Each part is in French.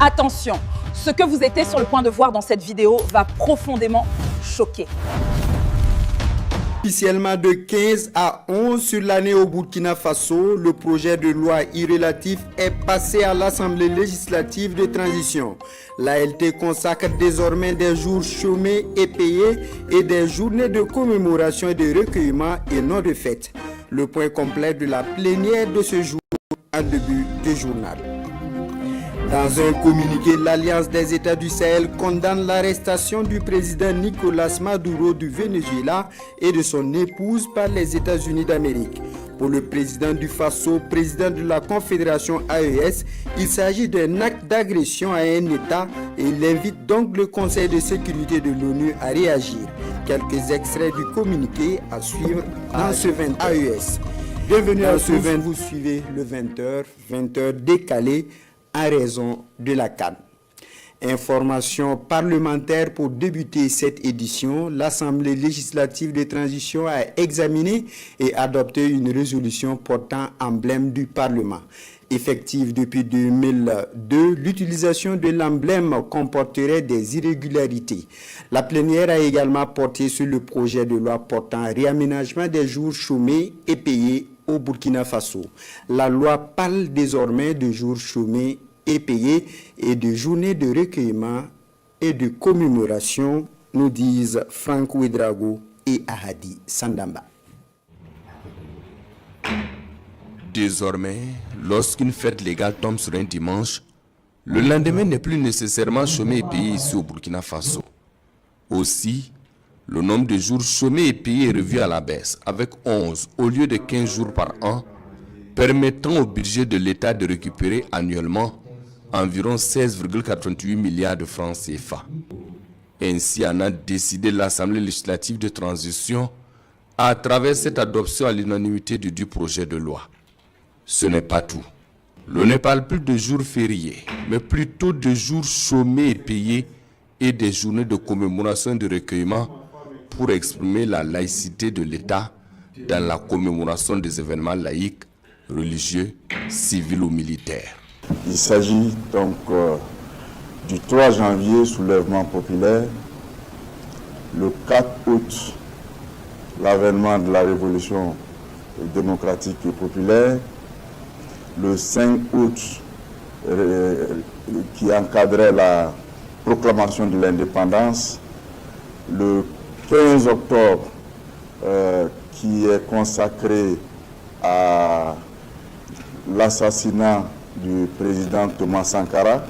Attention, ce que vous étiez sur le point de voir dans cette vidéo va profondément choquer. Officiellement de 15 à 11 sur l'année au Burkina Faso, le projet de loi relatif est passé à l'Assemblée législative de transition. L'ALT consacre désormais des jours chômés et payés et des journées de commémoration et de recueillement et non de fête. Le point complet de la plénière de ce jour en début de journal. Dans un communiqué, l'Alliance des États du Sahel condamne l'arrestation du président Nicolas Maduro du Venezuela et de son épouse par les États-Unis d'Amérique. Pour le président du Faso, président de la Confédération AES, il s'agit d'un acte d'agression à un État et il invite donc le Conseil de sécurité de l'ONU à réagir. Quelques extraits du communiqué à suivre dans ce 20 AES. Bienvenue à ce 20, vous suivez le 20h, 20h décalé en raison de la CAN. Information parlementaire pour débuter cette édition. L'Assemblée législative de transition a examiné et adopté une résolution portant emblème du Parlement. Effective depuis 2002, l'utilisation de l'emblème comporterait des irrégularités. La plénière a également porté sur le projet de loi portant réaménagement des jours chômés et payés au Burkina Faso. La loi parle désormais de jours chômés et payés et de journées de recueillement et de commémoration, nous disent Franck Ouedraogo et Ahadi Sandamba. Désormais, lorsqu'une fête légale tombe sur un dimanche, le lendemain n'est plus nécessairement chômé et payé ici au Burkina Faso. Aussi, le nombre de jours chômés et payés est revu à la baisse, avec 11 au lieu de 15 jours par an, permettant au budget de l'État de récupérer annuellement environ 16,88 milliards de francs CFA. Ainsi en a décidé l'Assemblée législative de transition à travers cette adoption à l'unanimité du projet de loi. Ce n'est pas tout. L'on ne parle plus de jours fériés, mais plutôt de jours chômés et payés et des journées de commémoration et de recueillement pour exprimer la laïcité de l'État dans la commémoration des événements laïques, religieux, civils ou militaires. Il s'agit donc du 3 janvier, soulèvement populaire, le 4 août, l'avènement de la révolution démocratique et populaire, le 5 août, qui encadrait la proclamation de l'indépendance, le 15 octobre, qui est consacré à l'assassinat du président Thomas Sankara,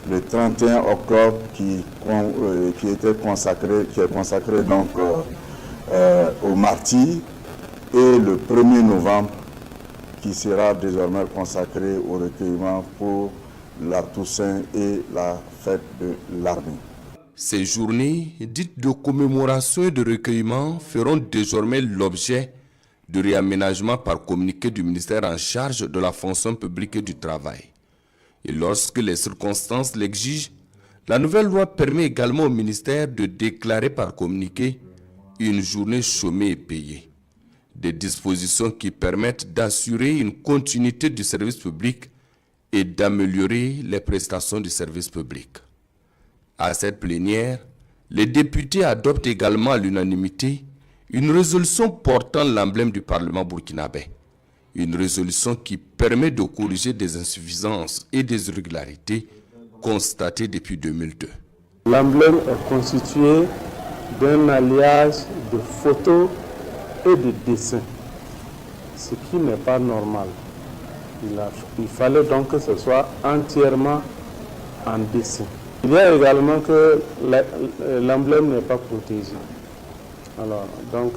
le 31 octobre qui est consacré donc aux martyrs, et le 1er novembre qui sera désormais consacré au recueillement pour la Toussaint et la fête de l'armée. Ces journées dites de commémoration et de recueillement feront désormais l'objet de réaménagement par communiqué du ministère en charge de la fonction publique et du travail. Et lorsque les circonstances l'exigent, la nouvelle loi permet également au ministère de déclarer par communiqué une journée chômée et payée. Des dispositions qui permettent d'assurer une continuité du service public et d'améliorer les prestations du service public. À cette plénière, les députés adoptent également à l'unanimité une résolution portant l'emblème du Parlement burkinabé. Une résolution qui permet de corriger des insuffisances et des irrégularités constatées depuis 2002. L'emblème est constitué d'un alliage de photos et de dessins, ce qui n'est pas normal. Il fallait donc que ce soit entièrement en dessin. Il y a également que l'emblème n'est pas protégé. Alors, donc,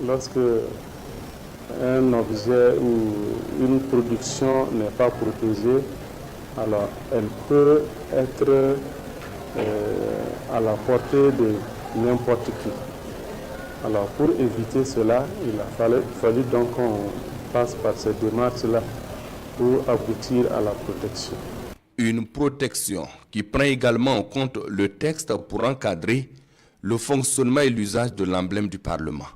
lorsque un objet ou une production n'est pas protégée, alors elle peut être à la portée de n'importe qui. Alors, pour éviter cela, il a fallu donc qu'on passe par cette démarche-là pour aboutir à la protection. Une protection qui prend également en compte le texte pour encadrer le fonctionnement et l'usage de l'emblème du Parlement.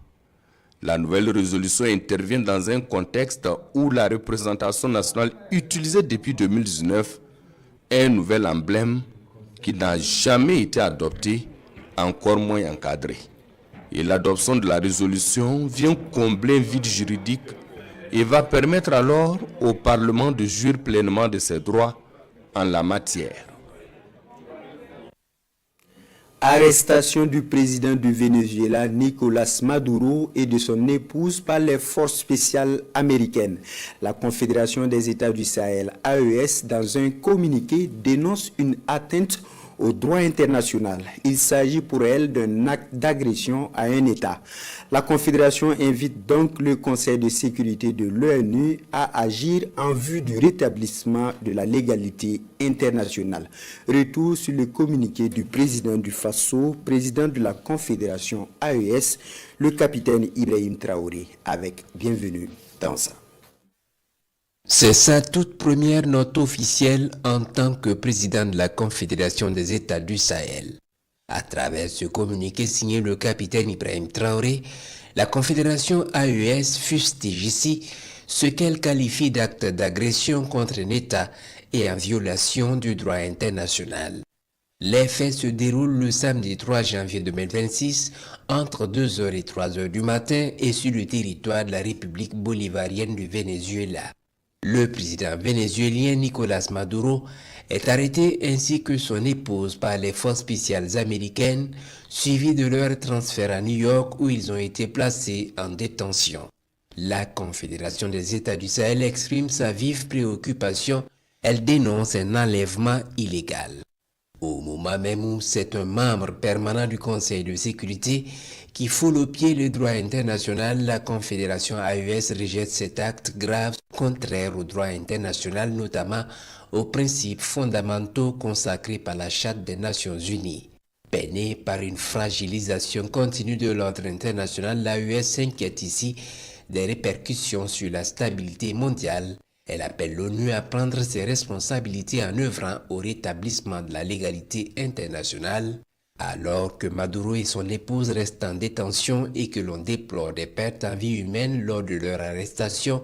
La nouvelle résolution intervient dans un contexte où la représentation nationale utilisée depuis 2019 un nouvel emblème qui n'a jamais été adopté, encore moins encadré. Et l'adoption de la résolution vient combler un vide juridique et va permettre alors au Parlement de jouir pleinement de ses droits en la matière. Arrestation du président du Venezuela, Nicolás Maduro, et de son épouse par les forces spéciales américaines. La Confédération des États du Sahel, AES, dans un communiqué, dénonce une atteinte au droit international. Il s'agit pour elle d'un acte d'agression à un État. La Confédération invite donc le Conseil de sécurité de l'ONU à agir en vue du rétablissement de la légalité internationale. Retour sur le communiqué du président du Faso, président de la Confédération AES, le capitaine Ibrahim Traoré, avec bienvenue dans ça. C'est sa toute première note officielle en tant que président de la Confédération des États du Sahel. À travers ce communiqué signé le capitaine Ibrahim Traoré, la Confédération AES fustige ici ce qu'elle qualifie d'acte d'agression contre un État et en violation du droit international. Les faits se déroulent le samedi 3 janvier 2026 entre 2h et 3h du matin et sur le territoire de la République bolivarienne du Venezuela. Le président vénézuélien Nicolás Maduro est arrêté ainsi que son épouse par les forces spéciales américaines, suivi de leur transfert à New York où ils ont été placés en détention. La Confédération des États du Sahel exprime sa vive préoccupation. Elle dénonce un enlèvement illégal. Au moment même où c'est un membre permanent du Conseil de sécurité qui foule au pied le droit international, la Confédération AES rejette cet acte grave contraire au droit international, notamment aux principes fondamentaux consacrés par la Charte des Nations Unies. Peinée par une fragilisation continue de l'ordre international, l'AES s'inquiète ici des répercussions sur la stabilité mondiale. Elle appelle l'ONU à prendre ses responsabilités en œuvrant au rétablissement de la légalité internationale, alors que Maduro et son épouse restent en détention et que l'on déplore des pertes en vie humaine lors de leur arrestation.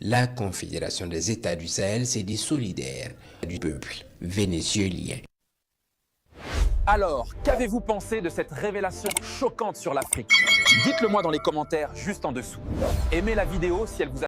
La Confédération des États du Sahel s'est dit solidaire du peuple vénézuélien. Alors, qu'avez-vous pensé de cette révélation choquante sur l'Afrique? Dites-le moi dans les commentaires juste en dessous. Aimez la vidéo si elle vous a